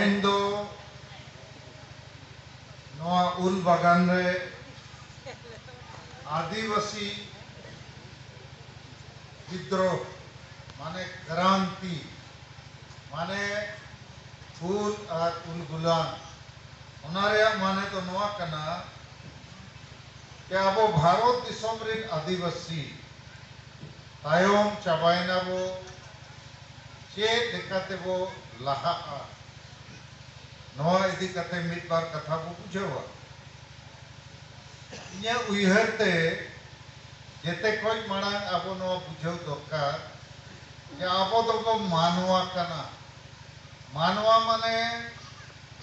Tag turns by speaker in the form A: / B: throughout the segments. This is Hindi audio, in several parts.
A: तेहें दो नवा उल बागान रे आदिवासी विद्रोह माने क्रांति माने फूल और उल गुलान उनारे माने तो नवा कना कि अब भारत दिसम रे आदिवासी तायम चाबायना बो चेक लेकाते बो लहा नवा इदी कते मिट बार कथा बो बुझावा इन्या उयहरते जेते कोई मांग अब नवा बुझाव दरकार कि अब तो मानवा कना मानवा माने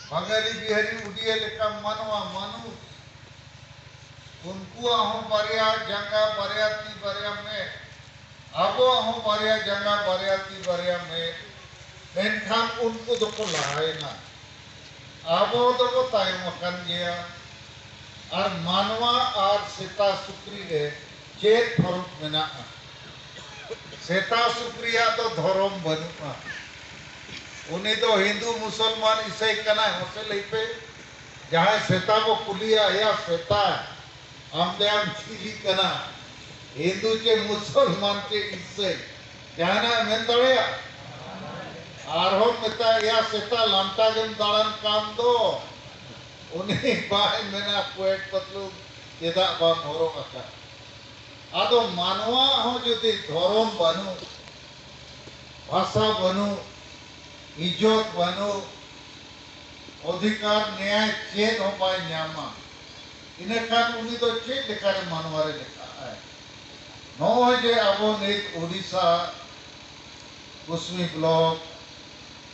A: बंगाली बिहारी उड़िया लेका मानवा मानु उनको आहू बारिया जंगा बारिया ती बारिया में अब आहू बारिया जंगा बारिया ती बारिया में मेनखान उनको तो को लहायना अब तो को तायम अकन गया और मानवा और सेता सुक्री रे चेत फरुक मेना सेता सुक्रिया तो धर्म बनुआ उन्हें तो हिंदू मुसलमान ईसाई कना होसे लेपे जहाँ सेता को कुलिया या सेता आमदे आम चीली कना हिंदू के मुसलमान के ईसाई क्या ना मैं तोड़िया आरोह मिता या सेता लांटा जम दालन काम दो उन्हें बाय मेना कोएट पतलू केदा बात होरो का आदो मानवा हो जो दी धर्म बनु भाषा बनु इज्जत बनो अधिकार न्याय चेत हो पाए न्यामा इन्हें कान उन्हीं तो चेत लेकर मानवारे लिखा है नौ जे अबो नेक ओडिशा कुस्मी ब्लॉक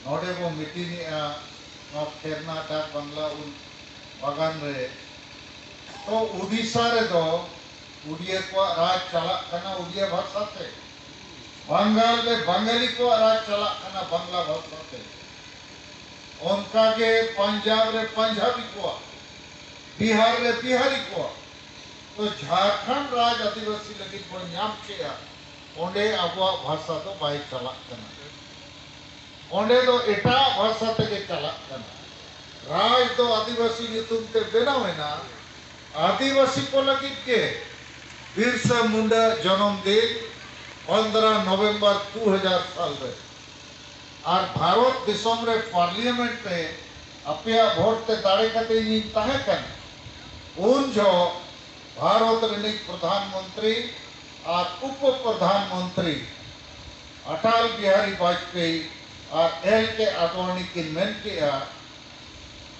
A: नोडे वो मिट्टी नौ कर्नाटक बांग्ला उन बागान रे तो ओडिशा रे तो उड़िया को राज चला करना उड़िया भाषा से बंगाल में बंगाली को राज चला करना बांग्ला भाषा से उनका के पंजाब रे पंजाबी को बिहार रे बिहारी को तो झारखंड राज आदिवासी लगी पर नाम किया ओंडे अबवा भाषा तो बाई चला करना ओंडे तो एटा भाषा ते के चला करना राज तो आदिवासी नितुम ते बनावे ना आदिवासी को लगी के बिरसा मुंडा जन्म दिन 15 नवंबर 2000 साल रे और भारत दिसम रे पार्लियामेंट में अपया वोट ते दाड़े कते नी ताहे कन उन जो भारत रे प्रधानमंत्री और उप प्रधानमंत्री अटल बिहारी वाजपेयी और एल के आडवाणी की मेन किया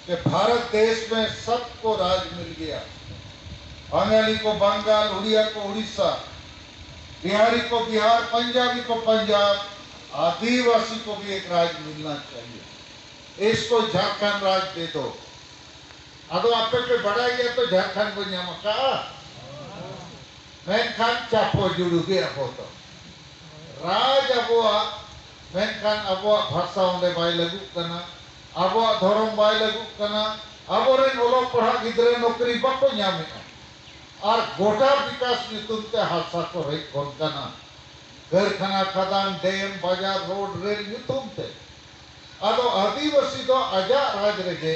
A: कि भारत देश में सबको राज मिल गया बंगाली को बंगाल उड़िया को उड़ीसा बिहारी को बिहार पंजाबी को पंजाब आदिवासी को भी एक राज मिलना चाहिए इसको झारखंड राज दे दो अदो आप पे बढ़ा गया तो झारखंड को न्यामा का मेनखान चापो जुड़ू गया हो तो राज अबुआ मेनखान अबुआ भाषा उन्हें बाय लगू करना अबुआ धर्म बाय लगू करना अबोरे नोलो पढ़ा गिदरे नौकरी बाको न्यामे और गोटा विकास नितुम ते हादसा को रही कौन करना कारखाना खदान डैम बाजार रोड रेल नितुम ते अदो आदिवासी तो अजा राज रहे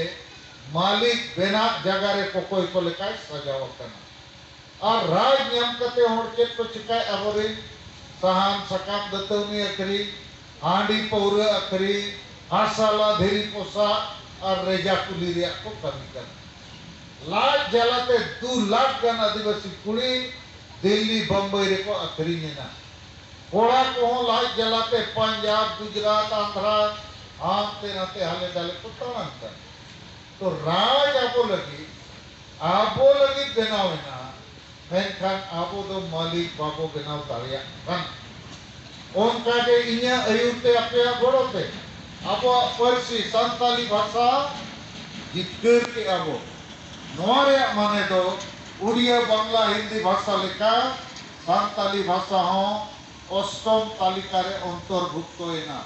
A: मालिक बेना जगह रे कोई को लेकर सजावट करना और राज नियम करते होड़ के को चिकाय अबोरे सहान सकाम दतौनी अकरी हांडी पौरे अकरी हासाला धेरी पोसा और रेजा कुली रिया को कमी करना लाख जलाते 2 लाख गन आदिवासी कुड़ी दिल्ली बम्बई रे को अखरी ना कोड़ा को लाख जलाते पंजाब गुजरात आंध्रा आम ते नाते हाले डाले को तड़न कर तो राज आपो लगी बनावे ना मेनखान आपो तो मालिक बाबो बनाव तारिया बन उनका के इन्या अयुते अपया गोड़ोते आपो परसी संताली भाषा जितकर के आपो नोरे माने तो उड़िया बांग्ला हिंदी भाषा लेखा सांताली भाषा हो अष्टम तालिका रे अंतर्भुक्त होना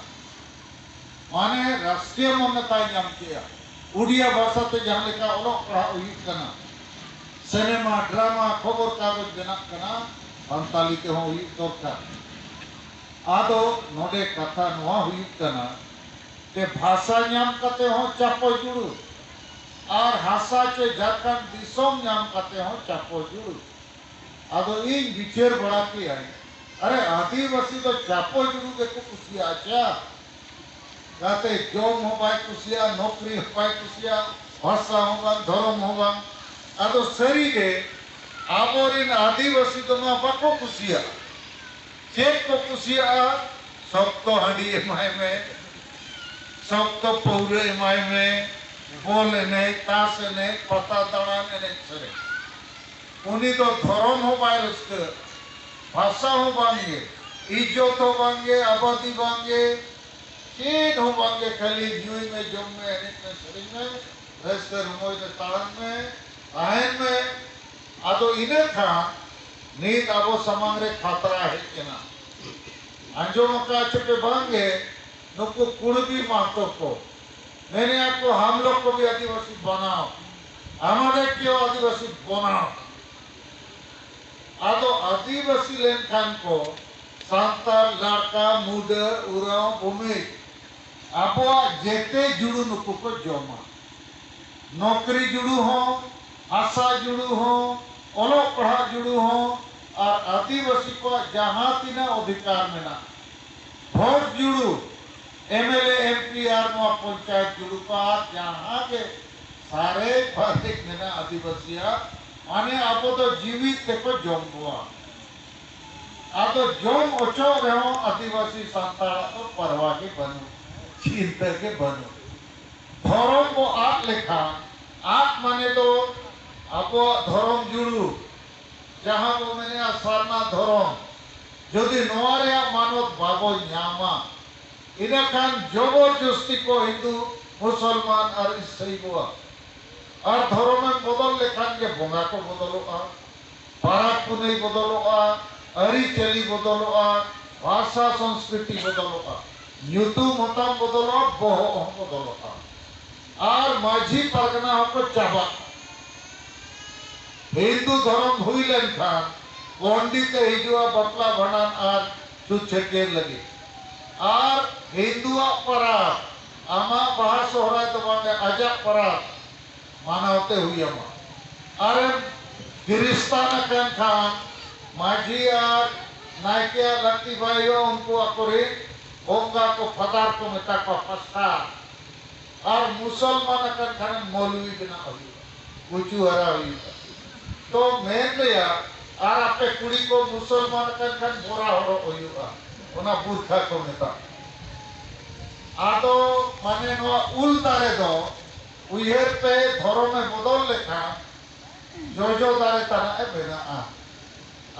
A: माने राष्ट्रीय मान्यता नाम किया उड़िया भाषा ते जहां लेखा ओलो पढ़ा हुई कना सिनेमा ड्रामा खबर कागज बना कना सांताली ते हो हुई दरकार आदो नोडे कथा नोआ हुई कना के भाषा नाम कते हो चापो जुड़ू और हासा चे झारखंड दिसोम नाम कते हो चापो जुड़ू आदो इन विचार बड़ा की है अरे आदिवासी तो चापो जुड़ू के को कुसिया आचा गाते जॉब हो पाए कुसिया नौकरी हो पाए कुसिया भाषा होगा धर्म होगा आदो सरी के आमोरिन आदिवासी तो ना बाको कुसिया चेक को कुसिया सब तो हंडी एमाय में सब तो पौरे एमाय में बोल ने तास ने पता दड़ा ने सरे उन्हीं तो धर्म हो पाए उसके भाषा हो बांगे इज्जत हो बांगे आबादी बांगे चीन हो बांगे खाली न्यूज में जम में अनेक में सरिंग में रेस्टर रुमोई में तारन में आहन में आदो इन्हें था नीत आबो समांग रे खतरा है क्या अंजों का चुपे बांगे नुको कुड़बी मातो को मैंने आपको हम लोग को भी आदिवासी बनाओ हमारे क्यों आदिवासी बनाओ आदो आदिवासी लेनखान को सांताल लड़का मुडर उराव भूमि आपो जेते जुड़ू नुको को जोमा नौकरी जुड़ू हो आशा जुड़ू हो ओलोक पढ़ा जुड़ू हो और आदिवासी को जहाँ तीना अधिकार में ना वोट जुड़ू एमएलए एमपी आर पंचायत जुड़ू का जहाँ के सारे भारत में ना आदिवासिया माने आपो तो जीवित देखो जोम हुआ आप तो जोम ओचो रहो आदिवासी संतान तो परवा के बनो चिंता के बनो धर्म को आप लिखा आप माने तो आपो धर्म जुड़ू जहाँ वो मैंने आसारना धर्म यदि नवारे मानव बाबो न्यामा इन्हें खान जबरदस्ती को हिंदू मुसलमान और ईसाई हुआ और धर्म में बदल लेखान के बोंगा को बदलोगा पाराक पुनई बदलोगा अरी चली बदलोगा भाषा संस्कृति बदलोगा न्यूतु मतम बदलो बोहो बदलोगा और माझी परगना को चाबा हिंदू धर्म हुई लेनखान पंडित हिजुआ बपला भंडान और छुछके लगे और हिंदुआ परात आमा बाहर सोहराय तो मांगे आजा परात मानवते हुई अमा अरे गिरिस्तान के खान माझी और नायकिया लगती भाइयों उनको अकुरी बोंगा को फदार को मिटा को फस्ता और मुसलमान के खान मौलवी बिना हुई कुछ हरा हुई तो मैं लिया और आपे कुड़ी को मुसलमान का खान बोरा हो होयुगा उना बुरखा को मिटा आदो माने नो उल दारे दो उयेर पे धर्म में बदल लेखा जो दारे तना ए बेना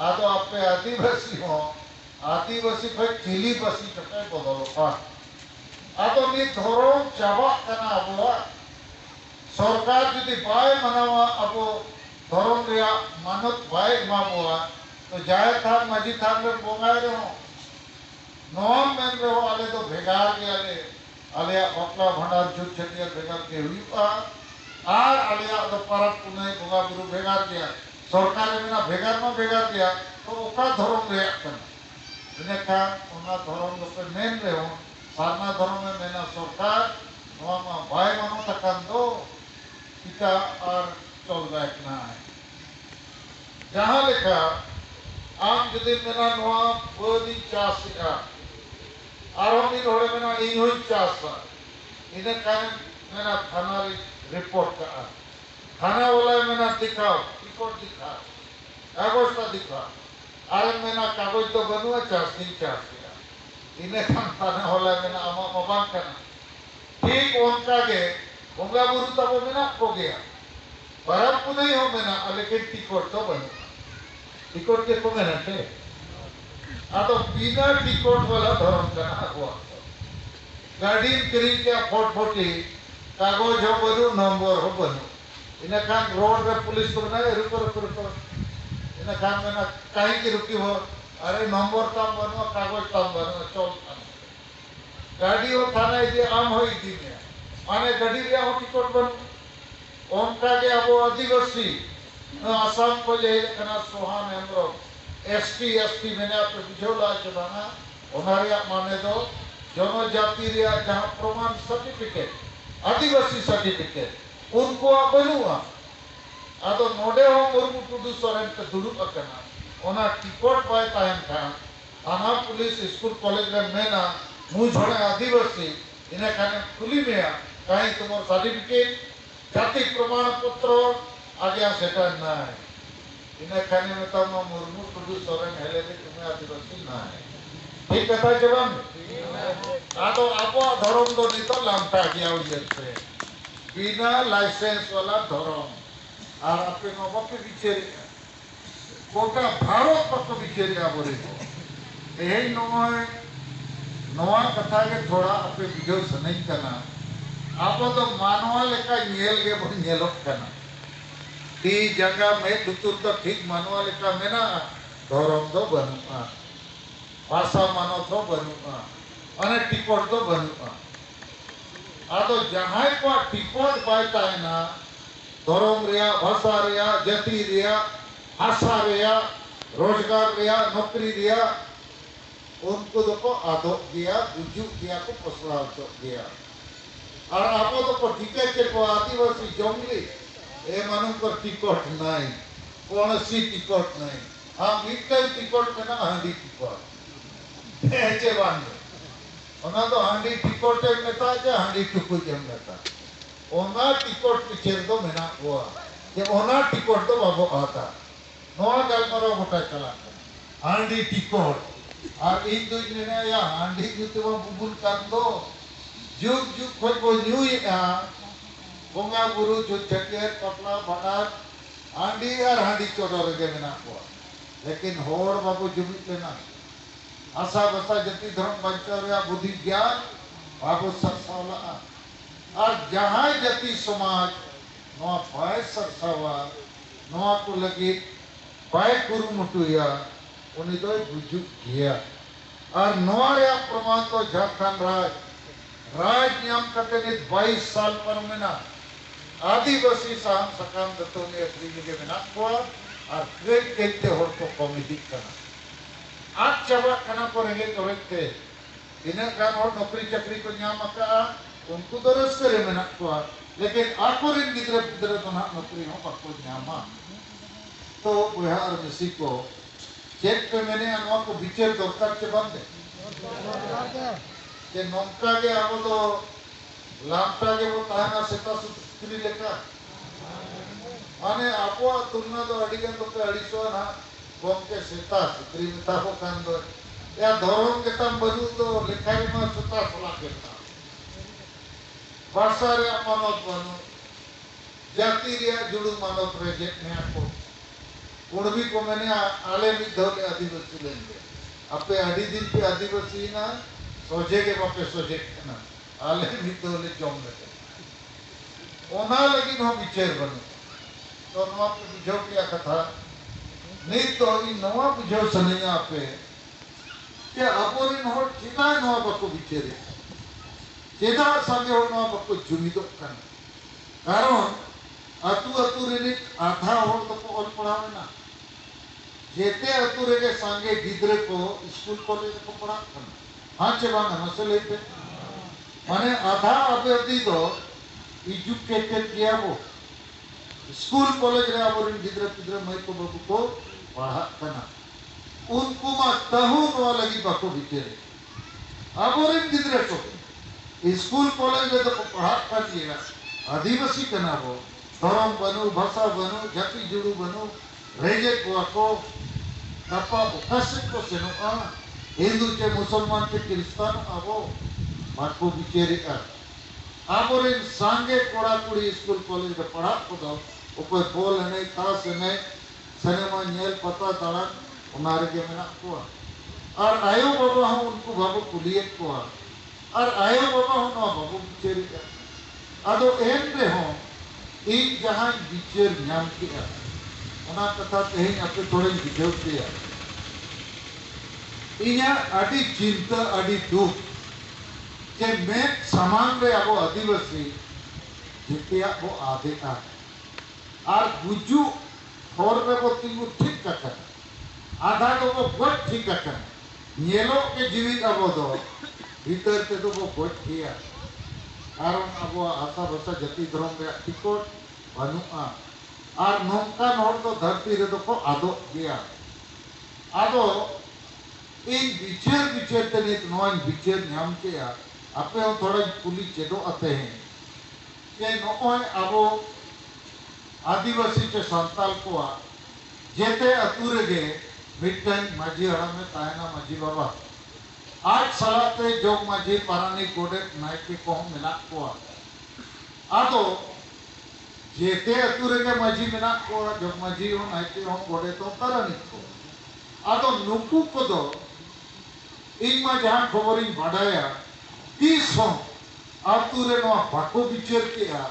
A: आदो आपे आदिवासी हो आदिवासी पे चिली बसी चके बदलो आदो नी धर्म चाबा कना अबुआ सरकार यदि बाय मनावा अबो धर्म रिया मानत बाय मामुआ तो जाय थान मजी थान में बोंगाय रहो नॉन मैन रहो आले तो भेगार के आले अपना भंडार जुट छटिया भेगार के हुई आर आले तो परब पुनई बोगा गुरु भेगार किया सरकार में ना भेगार किया तो ओका धर्म रिया कना इने का ओना धर्म पे मेन रहो सारना धर्म में मेना सरकार नवा मा बाय मानो तकन दो पिता और चल बैक ना है जहाँ लिखा आम यदि मेरा नवा बोधी चासिका आरोपी होड़े मेरा इन्हों चासा इन्हें कारण मेरा थाना रिपोर्ट का थाना वाला मेरा दिखाओ रिपोर्ट दिखा कागज का दिखा आरे मेरा कागज तो बनुआ चासी चासिया इन्हें खान थाना वाला मेरा अमा मबान करना ठीक उनका के बोंगा बुरु तब मेरा हो गया बराबर पुनई हो मेना लेकिन टिकट तो बनो टिकट के को मेना थे तो बिना टिकट वाला धर्म करना हुआ गाड़ी करी के फटफटी कागज हो बनो नंबर हो बनो इन्हें खान रोड रे पुलिस को ना रुको इन्हें खान मेना कहीं की रुकी हो अरे नंबर तम बनो कागज तम बनो चल गाड़ी हो थाना ये आम हो इदी में माने गाड़ी रे हो टिकट बनो उनका के अब आदिवासी आसाम को ले कना सोहान हेम्ब्रम एसटी मैंने आप बुझोला चबाना उनारिया माने दो जनजाति रे जहां प्रमाण सर्टिफिकेट आदिवासी सर्टिफिकेट उनको बनुआ आदो नोडे हो मुर्मू टुडू सोरेन के दुड़ुब अकना ओना टिकट पाए तायन खान थाना पुलिस स्कूल कॉलेज रे मेना मु झोड़े आदिवासी इने खाने खुली में कहीं तुम्हार सर्टिफिकेट जाति प्रमाण पत्र आगे सेटा ना है इने खाने में तो मुर्मू टुडू सोरेन हेले भी तुम्हें आदिवासी ना है ठीक कथा जवान आदो आपो धर्म दो नितो लामटा गया उजरते बिना लाइसेंस वाला धर्म और आपे नो बापे बिचेरे कोटा भारत पक्को बिचेरे आबोरे एही नोय नोआ कथा के थोड़ा आपे बुझो सनई कना आपो तो मानवा लेका नेल गे बन नेलोक कना ती जगह में दुतुर तो ठीक मानवा लेका मेना धर्म दो बनुआ भाषा मानो तो बनुआ अने टिकट तो बनुआ आदो जहां को टिकट पाता है ना धर्म रिया भाषा रिया जाति रिया भाषा रिया रोजगार रिया नौकरी रिया उनको तो आदो गया बुझु गया को पसरा गया और आपो तो को टिकट के को आदिवासी जंगली ए मानु को टिकट नहीं कौन सी टिकट नहीं हम मिटल टिकट में ना हांडी टिकट ऐसे बांधे ओना तो हांडी टिकट में था जे हांडी टुकु जम लेता ओना टिकट पीछे तो मेना हुआ जे ओना टिकट तो बाबू आता नोआ गलमरो गोटा चला हांडी टिकट और इन दो ने या हांडी जुते वो बुबुल कर दो जुग जुग कोई को न्यू या बोंगा गुरु जो जगेर पटला बनार हांडी और हांडी चोडर के मेना हुआ लेकिन होड़ बाबू जुमित लेना आशा बसा जति धर्म बंचर बुद्धि ज्ञान बाबू सरसावला और जहां जति समाज नोआ पाए सरसावा नोआ को लगी पाए कुरुमुटुया उन्हीं तो बुझु किया और नोआ रे प्रमाण तो झारखंड राज नियम करते ने 22 साल पर महीना आदिवासी साहब सकाम दत्तों ने अपनी के बिना को और ग्रेट कहते हो तो कॉमेडी करना आज चबा करना करेंगे करेंगे इन्हें काम और नौकरी चाकरी को न्याम का उनको तो रस करे में को लेकिन आपको इन गिद्र गिद्र तो ना नौकरी हो पक्को न्यामा तो बिहार मिसी को चेक पे मैंने अनवा को बिचर दरकार के बंदे के नौका के आपो तो लामटा के वो ताना सेता सुत्री लेका माने आपो तुलना तो अडिगन तो पे अडिसो ना बोम के सेता सुत्री मिता को कान दो या धर्म के तम बजू तो लिखाई में सेता सला केता भाषा रे मानव बनो जाति रे जुड़ू मानव प्रोजेक्ट में आपको उड़वी को मैंने आले भी धोले आदिवासी लेंगे अपे अड़ी दिन पे आदिवासी ना सोचे के बापे सोचे ना आले भी धोले जम लेते ओना लेकिन हम विचार बनो तो नवा पे बुझो क्या कथा नहीं तो इन नवा बुझो सनैया पे के अपोरिन हो चिना नवा बको विचारे चेदा संगे हो नवा बको जुमी तो कन कारण अतु अतु रे आधा हो तो को ऑल पढ़ावे ना जेते अतु रे के संगे गिद्रे को स्कूल कॉलेज को पढ़ा कन हां चे बांग मसले पे माने आधा अबे तो एजुकेटेड किया वो स्कूल कॉलेज रे अबोरिन गिद्रे गिद्रे मई को बाबू को पढ़ा कना उनको मा तहु नो लगी बको बिचरे अबोरिन गिद्रे को स्कूल कॉलेज में तो पढ़ा कर दिया आदिवासी कना वो धर्म बनो भाषा बनो जाति जुड़ू बनो रेजे को नपा उकासिक को सेनो हिंदू के मुसलमान के क्रिश्चियन आवो माको बिचेरे का आबोरे सांगे कोड़ा कुड़ी स्कूल कॉलेज में पढ़ा को दो ऊपर बोल नहीं तास नहीं सिनेमा नेल पता दाड़ा उनारे के मेना को और आयो बाबा हम उनको बाबू कुलियत को और आयो बाबा हम ना बाबू बिचेरे का अदो एन रे हो इन जहां बिचेर नाम किया उना कथा तेही आपे थोड़े बुझाव किया इया अडी चिंता अडी दुख के मैं समान रे अब आदिवासी जितिया वो आधे का और बुझू और रे वो तिंगु ठीक कर आधा को वो बहुत ठीक कर येलो के जीवित अब दो भीतर ते तो गोज किया कारण अब आशा भाषा जाति धर्म रे टिकट बनुआ और नौकान हर तो धरती रे को आदो गया आदो इन विचार विचार ते नित नोन विचार नाम के आपे हम थोड़ा पुलिस चेदो आते हैं कि नोय अबो आदिवासी चे संताल को जेते अतुरे गे मिटन माझी हड़ा में तायना माझी बाबा आज सलाते जोग माझी पारानी गोडे नायके को हम मिला को आदो जेते अतुरे गे माझी मिला को जोग माझी हो नायके हम गोडे तो तारानी को आदो नुकु को दो इन मा जहां खबरिन बाडाया तीस हो अतुरे नो बाको विचार किया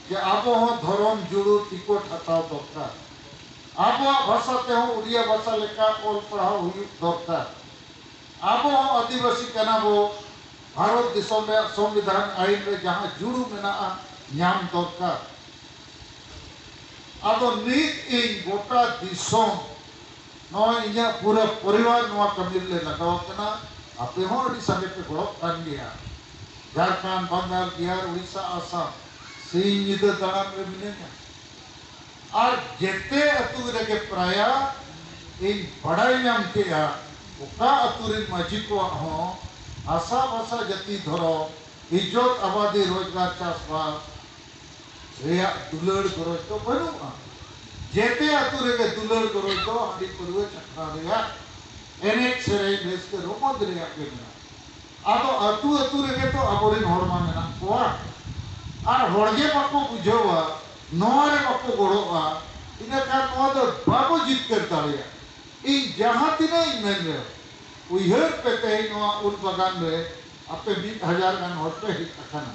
A: कि आबो हो धर्म जुड़ू टिकट हटाओ दरकार आबो भाषा ते हो उड़िया भाषा लेका ओल पढ़ाओ हुई दरकार आबो आदिवासी कनाबो भारत दिसोम रे संविधान आईन रे जहां जुड़ू मेना नाम दरकार आदो नीत इन गोटा दिसोम नो इया पूरा परिवार नवा कमिल ले लगाव कना आपे हो अडी संगे पे गड़ो कान गया झारखंड बंगाल बिहार उड़ीसा आसाम सिंह निद दान रे मिलेगा और जेते अतु रे के प्राया इन बड़ाई नाम के ओका अतुरिन माझी को हो आशा भाषा जाति धरो इज्जत आबादी रोजगार चाषबास रेया दुलड़ करो तो बनुआ जेते अतुरे के दुलड़ करो तो आदि पूर्वे चक्रा रेया एनेक सेरे बेस के रोमद रेया के ना आदो अतु अतुरे के तो अबोरिन हरमा मेना कोआ आर होड़गे बाको बुझोवा नोरे बाको गोड़ोवा इना का नो दो बाबो जीत कर दाड़िया इन जहां तिना इमेन रे उइहर पे ते नोआ उन बगान रे आपे 20,000 गान होते ही अखाना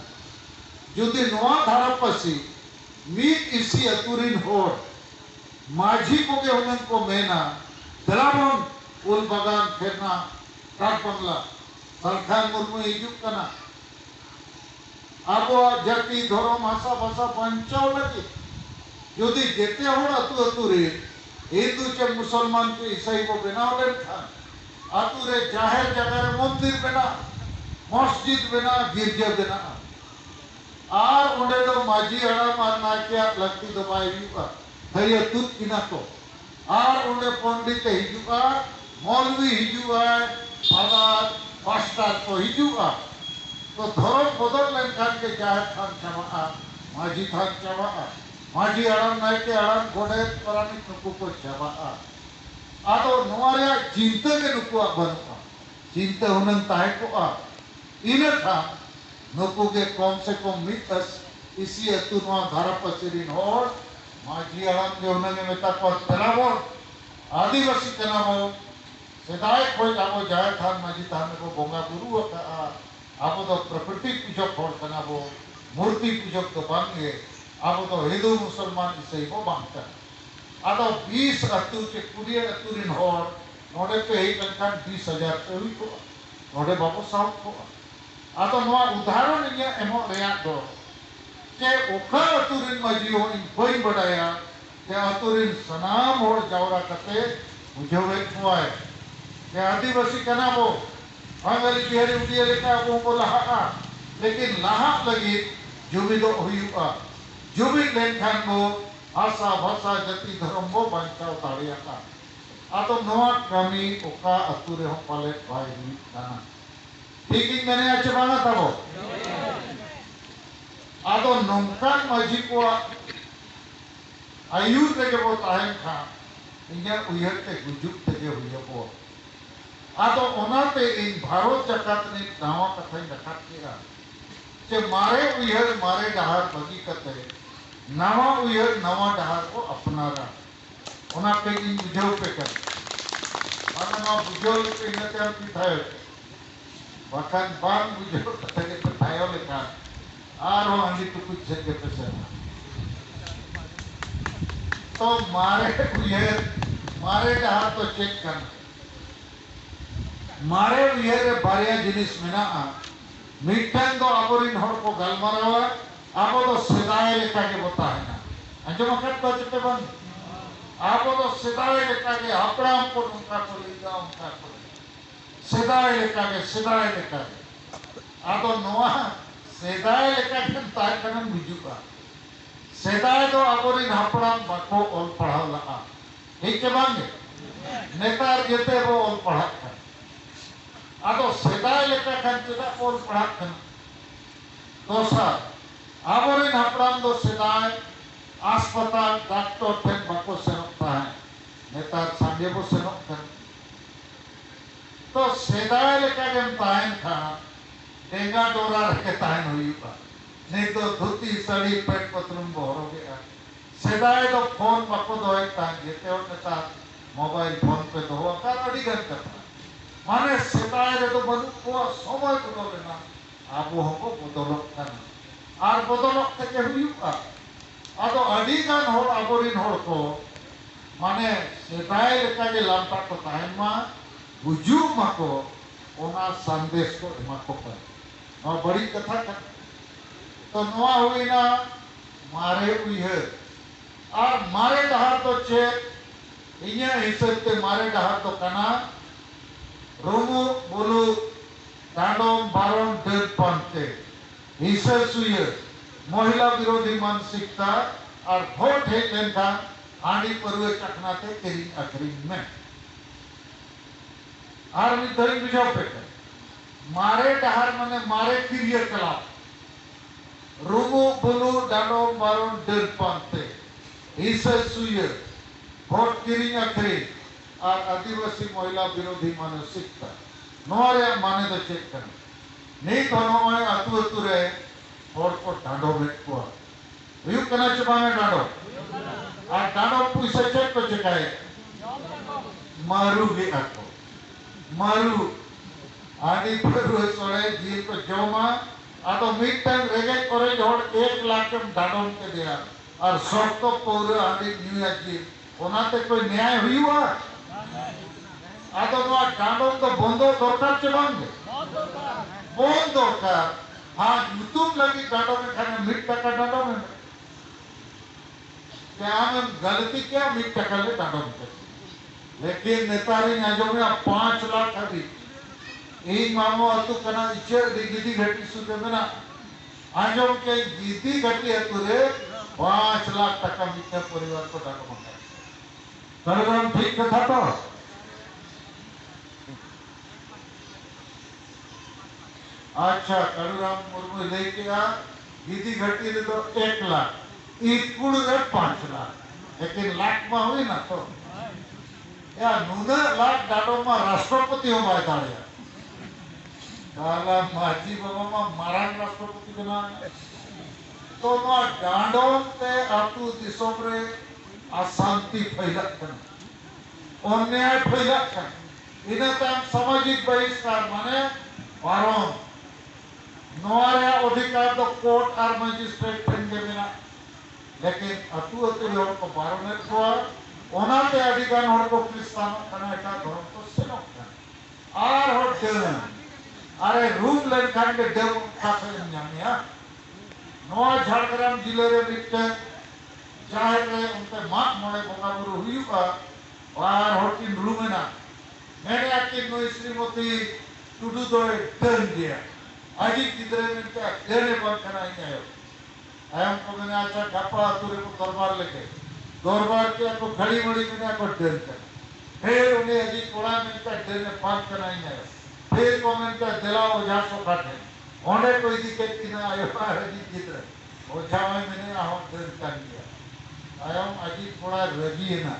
A: जुदी नोआ धारा पसी मीत इसी अतुरिन होड़ माझी को के होनन को मेना दलाबन उन बगान फेरना काट बंगला सलखान मुर्मू हिजुक कना आबो जाति धर्म भाषा भाषा पंचाव लगी जुदी जेते होड़ अतु अतुरिन हिंदू चे मुसलमान के ईसाई को बनाव लेन था आतुरे जाहिर जगह रे मंदिर बना मस्जिद बना गिरजा बना आर उंडे तो माझी हड़ा मारना क्या लगती दबाई हुआ है तुत किना तो आर उंडे पंडित हिजुआ मौलवी हिजुआ फादर पास्टर को हिजुआ तो धर्म बदल लेन खान के जाहिर खान चबा माझी खान चबा माझी आराम नायके आराम गोडे परानी नुकु को चबा आदो नोरिया चिंता के नुकु बनुआ चिंता हुनन ताहे को इने था नुकु के कम से कम मितस इसी अतु नोआ धारा पसिरिन होड़ माझी आराम के हुनन मेता को तनावो आदिवासी तनावो सेदाय कोई आबो जाय थान माझी थान को बोंगा गुरु का आबो तो प्रकृति पूजक होड़ तनावो मूर्ति पूजक तो बांगे आबो तो हिंदू मुसलमान ईसाई को बांगता आदो 20 अतु के कुड़िया अतुरिन होड़ नोडे पे ही कंकान 20,000 पे हुई को नोडे बाबो साउथ को आदो नोआ उदाहरण इया एमो रेया दो के ओखा अतुरिन माझी हो इन कोई बड़ाया के अतुरिन सनाम होड़ जावरा कते बुझोवे खुआए के आदिवासी कना बो बांगाली बिहारी उड़िया लेका वो को लहा लेकिन लहा लगी जुबी दो हुआ जुबी लेन खान बो आशा भाषा जाति धर्म बो बांचाव ताड़िया का आतो नोआ कमी ओका अतुरे हो पाले भाई हुई काना ठीक इन मैंने अच्छे बांगा तबो आतो नौकान माझी को आयुर के वो ताहें खा इन्हें उयहर के गुजुक के हुई बो आतो ओनाते इन भारत जगत ने गाँव कथा रखा किया जे मारे उयहर मारे डहार बगी कते नवा उयहर नवा डहार को अपनारा ओना पे इन बुझाव पे कर माने मा बुझाव पे इनते हम पिथायो बखान बांग बुझाव कते के पिथायो लेका आरो अंदी तो कुछ जगह पे से तो मारे उयहर मारे डहार तो चेक कर मारे उयहर बारिया जिनिस मेना मिटन दो आबोरिन हर को गलमारावा आबो तो सेदाय लेका के बता है ना अंजम कट तो चिते बन आबो तो सेदाय लेका के हापड़ाम को उनका को ले जाओ उनका को सेदाय लेका के आदो नोआ सेदाय लेका कन ताय कनम बिजुका सेदाय तो आबोरिन हापड़ाम बाको ऑल पढ़ाव लगा ठीक के बांगे नेतार जेते वो ऑल पढ़ा कर आदो सेदाय लेका कन चेदा ऑल पढ़ा कर दोसा आबोरिन हापड़ाम दो सेदाय अस्पताल डॉक्टर ठेन बाको सेनोता है नेतार सांगे बो सेनोत कर तो सेदाय लेका कन तायन था डेंगा डोरा रखे तायन हुई पा नहीं तो धोती साड़ी पेट पतलून बोरोगे आ सेदाय तो फोन बाको दोए तायन जेते और नेता मोबाइल फोन पे दो आकार अडिगन करता माने सेदाय रे तो बनु को समय बदले ना आबो हमको बदलक करना आर बदलक থেকে हुईपा आदो अडिगन होड़ आबोरिन होड़ को माने सेदाय लेका के लामटा को तायन मा बुजू माको ओना संदेश को माको पर और बड़ी कथा कर तो नोआ हुई ना मारे उइहर और मारे डहार तो चे इन्या हिसाब ते मारे डहार तो कना रोमो बोलू डांडोम बारों डर पंते हिसाब सुइहर महिला विरोधी मानसिकता और वोट है लेनका आंडी परवे चखनाते तेरी आखिरी में और मिधरी बिजाव पे मारे डहार मने मारे क्रियाकलाप रूमो बोलू डांडो बारों डर पाते इसे सुइर वोट किरिंग आखरी और आदिवासी महिला विरोधी मानसिकता नोरे माने तो चेक कर नहीं तो नोए अतु अतु रे वोट को डांडो बेट को यू कना चबा में डांडो और डांडो पुइसे चेक को चेकाए मारू भी आको मारू आदि पर सोड़े जीव को जोमा आतो मीटन रेगे करे जोड़ 1 लाख के डांडों के दिया और सब तो पूरे आदि न्यूया जीव ओनाते कोई न्याय हुई हुआ आतो तो डांडों तो बंदो दरकार चलाएंगे बंदो का हाँ यूट्यूब लगी डांडों में खाने मीट टका डांडों में क्या हम गलती क्या मीट टका ले डांडों में लेकिन नेतारी ने में 5 लाख अभी एक मामो अतु कना इच्छे गिदी घटी सुते में ना आजम के गिदी घटी अतु रे 5 लाख टका मिलने परिवार को डाको मंगा करुराम ठीक कथा तो अच्छा करुराम मुर्मू लेके आ गिदी घटी रे तो 1 लाख इकुड़ रे 5 लाख लेकिन लाख में हुई ना तो या नूना लाख डाडो में राष्ट्रपति हो बाय दाड़िया काला माजी बाबा मा मारान राष्ट्रपति बना तो मा डांडों ते आतु दिसोम रे अशांति फैलत कन अन्याय फैलत कन इने तम सामाजिक बहिष्कार माने बारों नोआरे अधिकार तो कोर्ट और मजिस्ट्रेट ठन के बिना लेकिन अतु अतु लोग को बारों ने को ओनाते अधिकार होड़ को क्रिस्तान कना का धर्म को सेनो आर होड़ अरे रूम लेन खान के देव काफे न्यामिया नोआ झारग्राम जिले रे मिट्टे जाहे रे उनके माक मोड़े बोगा बुरु हुई का वार होटिन रूम है ना मैंने आके नोई श्रीमती टुडू दोए डन दिया आजी किधरे में क्या देने बंद कराई आयो आयम को मैंने अच्छा गप्पा तुरे को दरबार के आपको घड़ी मड़ी में आपको डन कर फिर उन्हें अजी कोड़ा में क्या देने बंद कराई आयो फिर कमेंट का दिलाओ ओझा सो काटे ओंडे कोई दिक्कत की ना आयो अजी चित्र ओझा में मैंने आहों दर्द कर दिया आयम अजी थोड़ा रजी है ना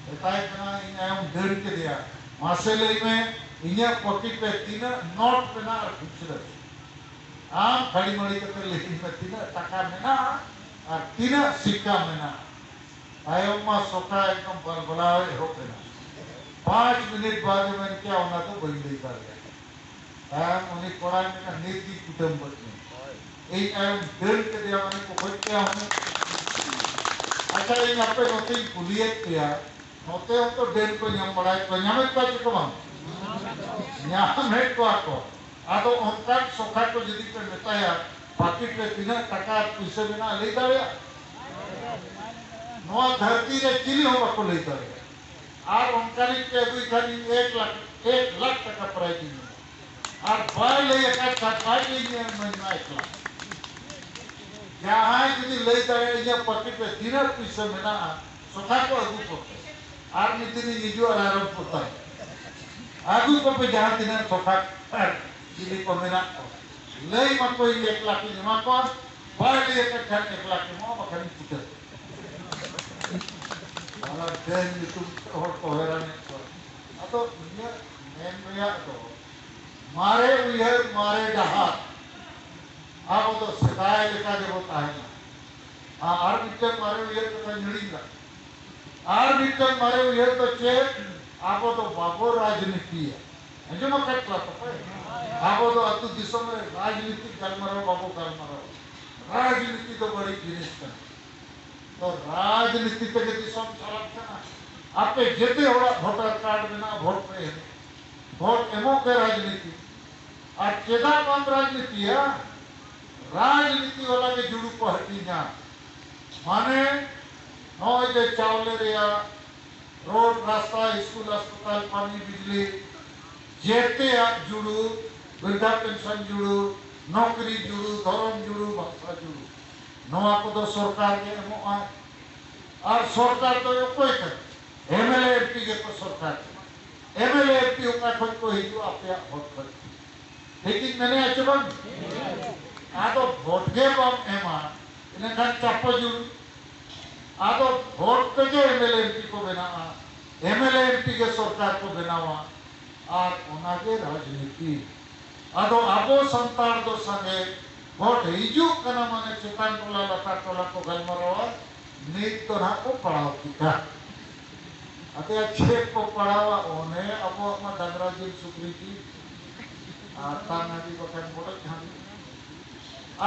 A: बताए कना इन आयम दर्द के दिया मासेले में इन्हें पॉकेट पे तीन नोट पे ना कुछ रहे आम खड़ी मड़ी करते लेकिन में तीन टका में ना और तीन सिक्का में ना आयम मा सोका एकदम बलबलाए हो पे ना 5 मिनट बाद में क्या होना तो बंदी कर गया उन्हें कोड़ा में का नीति कुटुंब बच्चे एक दर्द के दिया मैंने को खोज किया हूँ अच्छा ये यहाँ पे नोते कुलियत किया नोते हम तो दर्द को यहाँ बढ़ाए तो यहाँ में क्या चुका हम यहाँ में तो आपको आतो उनका सोखा को जल्दी पे मिलता है पाकिट पे बिना टका पैसे बिना ले जाए नौ धरती रे चिली हो बाको ले जाए और उनका के अभी खाली 1 लाख टका प्राइस और बाय ले का सफाई नहीं महीना एकला जहां जुदी ले दाड़े या पॉकेट पे 3 पैसा मेना सोखा को अगु पड़ते और नितिन निजो आराम पड़ता आगु को पे जहां तीन सोखा जिली को मेना ले मको एकला की मा को बाय ले का ठन एकला की मो बखन चिकर और देन तुम और को हैरान तो ये मेन भैया तो मारे उयर मारे डहार अब तो सदाय लेका जब होता है ना आर मिटर मारे उयर तो कहीं नड़ीगा आर मिटर मारे उयर तो चेक आप तो बाबो राजनीति है जो मैं कहता हूँ आप तो अतु दिसों में राजनीति कर मरो बाबो कर मरो राजनीति तो बड़ी जिनिस है तो राजनीति पे के दिसों में चला था आपे जेते होला वोटर कार्ड बिना वोट पे है वोट एमो के राजनीति और चेदा बंद राजनीति है राजनीति वाला के जुड़ू को हटी ना माने नौ जे चावले रिया रोड रास्ता स्कूल अस्पताल पानी बिजली जेते आप जुड़ू वृद्धा पेंशन जुड़ू नौकरी जुड़ू धर्म जुड़ू भाषा जुड़ू नवा को तो सरकार के एमो और सरकार तो कोई कर एमएलए एमपी के तो सरकार एमएलए एमपी का खुद को ही जो आपया वोट कर लेकिन मैंने अचबन आ तो वोट के बम एमा इन्हें खान चापो जुड़ आ तो वोट पे के एमएलए एमपी को बनावा एमएलए एमपी के सरकार को बनावा और उनागे राजनीति आ तो आबो संतान दो संगे वोट हिजू कना माने चेतान टोला लता टोला को गलमरवा नीत तो ना को पढ़ाओ का अते अच्छे को पढ़ावा ओने अब अपना दंगराजी सुक्री की ताना दी बकन मोड़ झांगी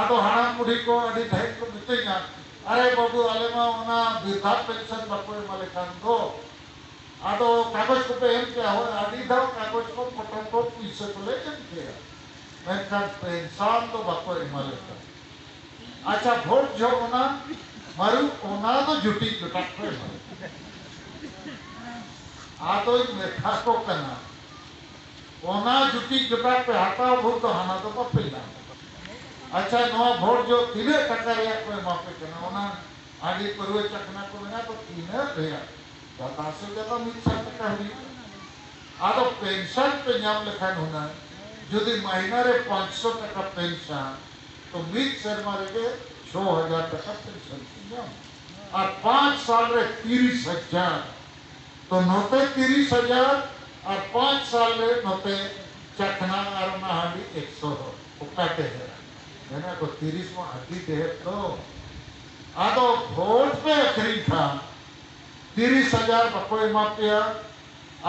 A: आदो हाना मुड़ी को अड़ी ढाई को मिटे ना अरे बाबू आले मा ओना वृद्धा पेंशन बापू माले कान दो आदो कागज को पे एम क्या हो अड़ी दाव कागज को पटन को पीछे को ले एम क्या मैं कान पेंशन तो बापू माले का अच्छा वोट जो ओना मारू ओना तो जुटी जुटा पे आतो मेठा को करना ओना जुटी जुटा पे हाथा भूल तो हाना तो पपिला अच्छा नवा वोट जो तीने टका रिया को मापे करना ओना आगे परवे चकना को ना तो तीने रिया दाता से ज्यादा मिच्छा टका हुई आतो पेंशन पे नाम लिखान होना यदि महीना रे 500 टका पेंशन तो मित शर्मा रे 6000 टका पेंशन और 5 साल रे 30,000 तो नोते 30,000 और 5 साल रे नोते चखना और नहाड़ी 100 उकाटे है मैंने को 30 में हटी दे तो आदो वोट पे अखरी था 30,000 बकोई मापिया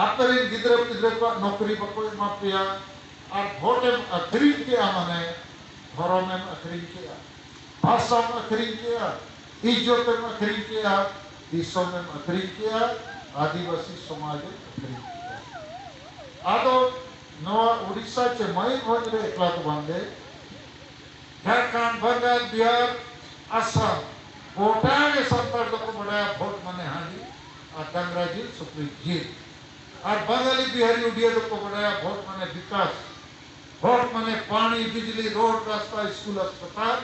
A: आपरे गिद्र पिद्र को नौकरी बकोई मापिया और वोट में अखरी किया माने घरों में अखरी किया भाषा में अखरी किया इज्जत में अखरी किया दिशों में अखरी किया आदिवासी समाज आदो नवा उड़ीसा चे मयूरभंज रे एकला तो बांधे झारखंड बंगाल बिहार असम गोटा के संतर को बड़ा वोट मने हांडी और दंगराजी सुप्रीम जी और बंगाली बिहारी उड़िया को बड़ा वोट मने विकास वोट मने पानी बिजली रोड रास्ता स्कूल अस्पताल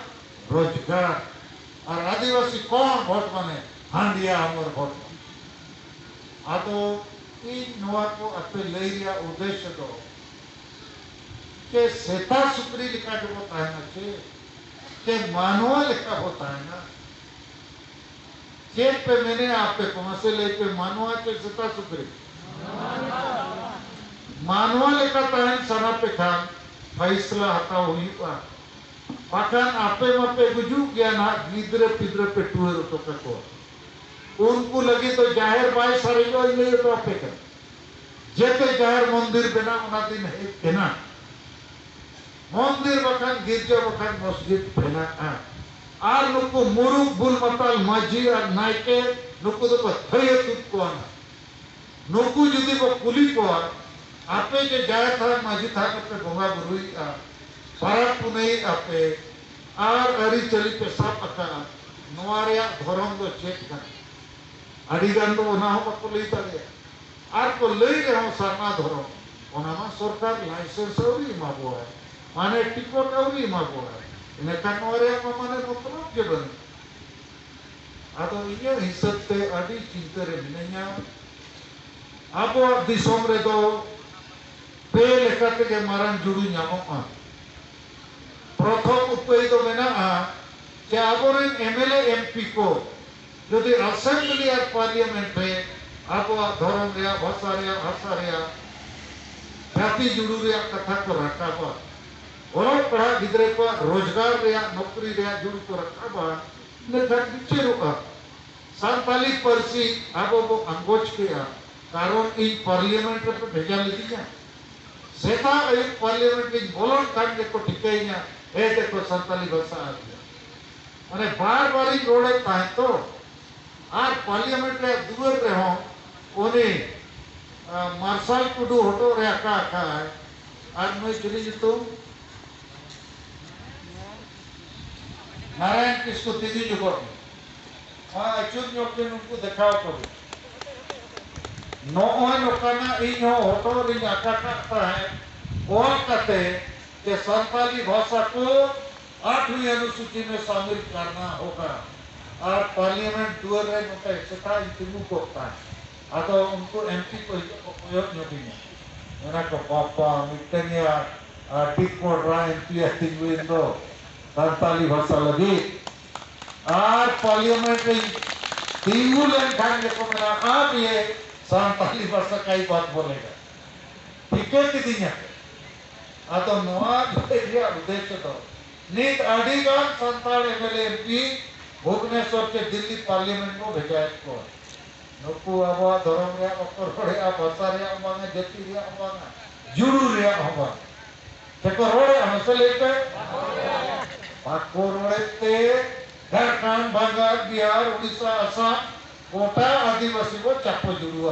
A: रोजगार और आदिवासी कौन वोट मने हांडिया हमर वोट आदो इन नवा को अपने ले लिया उद्देश्य दो के सेता सुप्री लिखा जो होता है ना के मानवा लिखा होता है ना चेक पे मैंने आप पे कौन से ले पे मानवा के सेता सुप्री मानवा लिखा था सना पे खान फैसला हता हुई पाकन आपे मपे गुजू गया ना गिद्र पिद्र पे टूर तो पे को उनको लगी तो जाहिर बाई सारी जो इले तो आपे कर जेते जाहिर मंदिर बना उना दिन है बना मंदिर बखान गिरजा बखान मस्जिद बना आर नुको मुरुक बुल मताल माजी और नायके नुको तो थये तुत को आना नुको जुदी को कुली को आपे के जाहिर था माजी था पे भोगा बुरुई पारा पुनई आपे आर अरी चली पे सब अका नवारिया धर्म दो चेक कर अड़ीगान तो ना हो पको लई ताले आर को लई रे हो सारना धरो मा सरकार लाइसेंस अवरी मा बोय माने टिकट अवरी मा बोय इनखान नोरे माने मतलब के बन आदो इने हिसाब ते अडी चिंता रे मिनया अब दिसोम रे दो पे लेकाते के मारन जुड़ू ᱧᱟᱢᱚᱜᱼᱟ प्रथम उपाय तो मेना कि आबोरेन एमएलए एमपी को यदि असेंबली और पार्लियामेंट में आबोआ धर्म रे भाषा रे जाति जुड़ू रे कथा को रखाबा और पढ़ा गिदरे को रोजगार रे नौकरी रे जुड़ू को रखाबा लेखा बिचेरुआ सानताली परसी आबो बो अंगोच किया कारण इन पार्लियामेंट रे भेजा लिया सेता एक पार्लियामेंट में बोलन काट को ठिकाइया ए देखो सानताली भाषा आ गया माने बार-बार ही रोड़े ताहे तो आर पार्लियामेंट रे दुवर रे हो ओने मार्शल कुडू होटो रे आका है आर नई चली जतो नारायण किसको तीजी जुगोट अचुत ᱧᱚᱜ उनको देखाव पड़े नोय लोकाना इन होटो रे आका है बोल करते कि संताली भाषा को 8वीं अनुसूची में शामिल करना होगा और पार्लियामेंट दुआर रे नोटे सेटा इंतमु कोता आतो उनको एमपी को उपयोग नदिnya मेरा को पापा मिटनिया टिकट रा एमपी तिंगुइन दो संताली भाषा लगी और पार्लियामेंट रे तिंगु लेन खान को मेरा आप ये संताली भाषा का ही बात बोलेगा ठीक है किदिnya आतो नोआ दिया उद्देश्य तो नीत आदिगान संताल एमएलए एमपी भुवनेश्वर के दिल्ली पार्लियामेंट को भेजा को नुकु आबा धर्म रे अक्कर रे भाषा रे बांगा जाति रे बांगा जुड़ू रे हबा तेको रोड़े हमसे लेके पाको रोड़े ते झारखंड बंगाल बिहार उड़ीसा असम कोटा आदिवासी को चापो जुड़ू